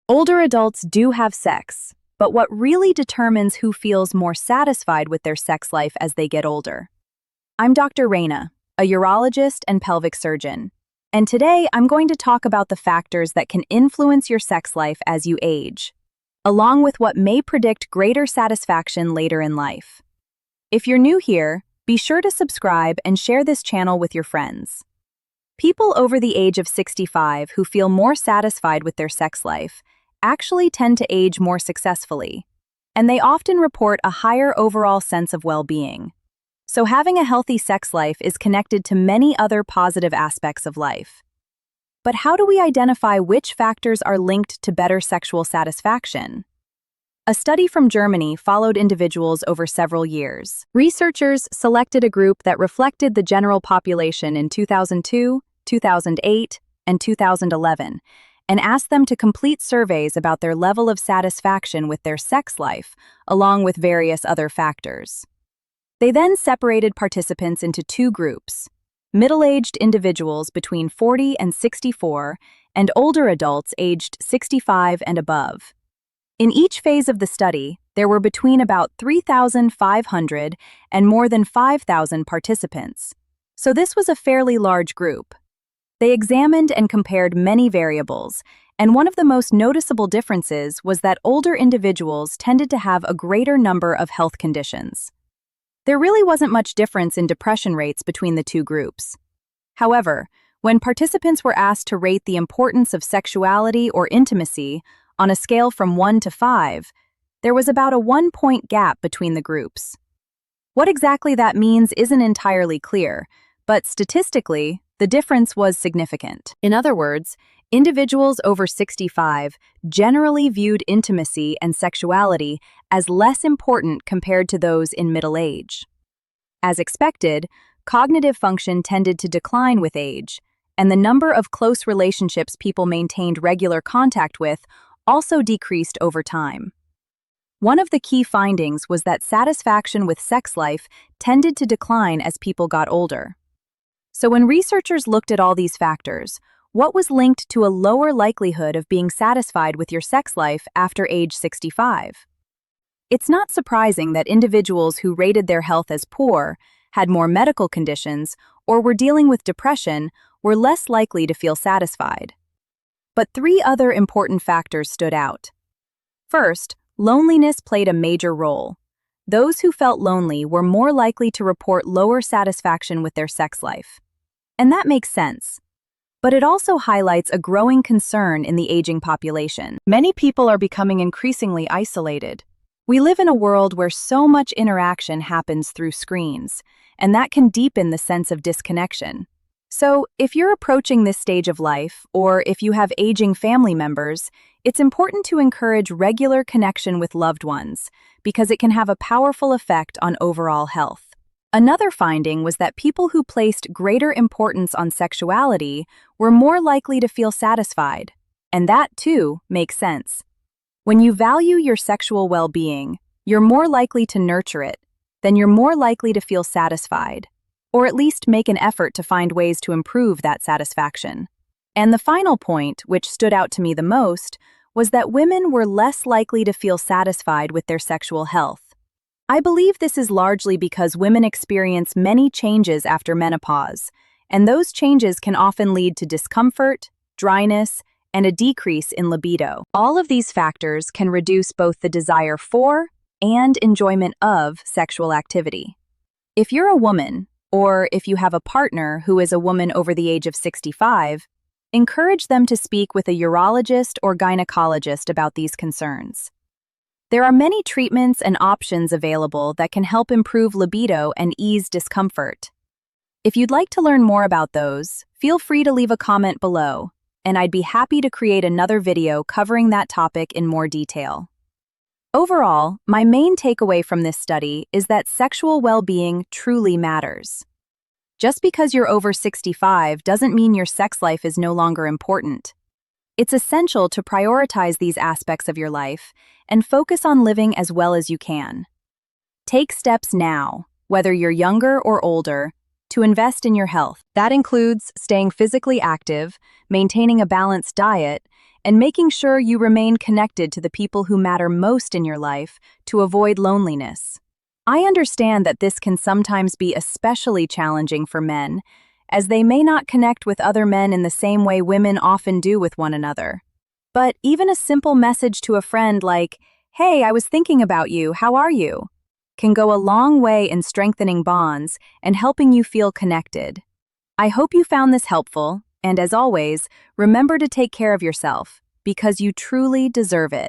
Older adults do have sex, but what really determines who feels more satisfied with their sex life as they get older? I'm Dr. Rena, a urologist and pelvic surgeon, and today I'm going to talk about the factors that can influence your sex life as you age, along with what may predict greater satisfaction later in life. If you're new here, be sure to subscribe and share this channel with your friends. People over the age of 65 who feel more satisfied with their sex life actually tend to age more successfully, and they often report a higher overall sense of well-being. So having a healthy sex life is connected to many other positive aspects of life. But how do we identify which factors are linked to better sexual satisfaction? A study from Germany followed individuals over several years. Researchers selected a group that reflected the general population in 2002, 2008, and 2011, and asked them to complete surveys about their level of satisfaction with their sex life, along with various other factors. They then separated participants into two groups: middle-aged individuals between 40 and 64, and older adults aged 65 and above. In each phase of the study, there were between about 3,500 and more than 5,000 participants, so this was a fairly large group. They examined and compared many variables, and one of the most noticeable differences was that older individuals tended to have a greater number of health conditions. There really wasn't much difference in depression rates between the two groups. However, when participants were asked to rate the importance of sexuality or intimacy on a scale from 1 to 5, there was about a 1-point gap between the groups. What exactly that means isn't entirely clear, but statistically, the difference was significant. In other words, individuals over 65 generally viewed intimacy and sexuality as less important compared to those in middle age. As expected, cognitive function tended to decline with age, and the number of close relationships people maintained regular contact with also decreased over time. One of the key findings was that satisfaction with sex life tended to decline as people got older. So when researchers looked at all these factors, what was linked to a lower likelihood of being satisfied with your sex life after age 65? It's not surprising that individuals who rated their health as poor, had more medical conditions, or were dealing with depression were less likely to feel satisfied. But three other important factors stood out. First, loneliness played a major role. Those who felt lonely were more likely to report lower satisfaction with their sex life. And that makes sense. But it also highlights a growing concern in the aging population. Many people are becoming increasingly isolated. We live in a world where so much interaction happens through screens, and that can deepen the sense of disconnection. So, if you're approaching this stage of life, or if you have aging family members, it's important to encourage regular connection with loved ones, because it can have a powerful effect on overall health. Another finding was that people who placed greater importance on sexuality were more likely to feel satisfied. And that, too, makes sense. When you value your sexual well-being, you're more likely to nurture it, then you're more likely to feel satisfied, or at least make an effort to find ways to improve that satisfaction. And the final point, which stood out to me the most, was that women were less likely to feel satisfied with their sexual health. I believe this is largely because women experience many changes after menopause, and those changes can often lead to discomfort, dryness, and a decrease in libido. All of these factors can reduce both the desire for and enjoyment of sexual activity. If you're a woman, or if you have a partner who is a woman over the age of 65, encourage them to speak with a urologist or gynecologist about these concerns. There are many treatments and options available that can help improve libido and ease discomfort. If you'd like to learn more about those, feel free to leave a comment below, and I'd be happy to create another video covering that topic in more detail. Overall, my main takeaway from this study is that sexual well-being truly matters. Just because you're over 65 doesn't mean your sex life is no longer important. It's essential to prioritize these aspects of your life and focus on living as well as you can. Take steps now, whether you're younger or older, to invest in your health. That includes staying physically active, maintaining a balanced diet, and making sure you remain connected to the people who matter most in your life to avoid loneliness. I understand that this can sometimes be especially challenging for men, as they may not connect with other men in the same way women often do with one another. But even a simple message to a friend like, "Hey, I was thinking about you, how are you?" can go a long way in strengthening bonds and helping you feel connected. I hope you found this helpful, and as always, remember to take care of yourself, because you truly deserve it.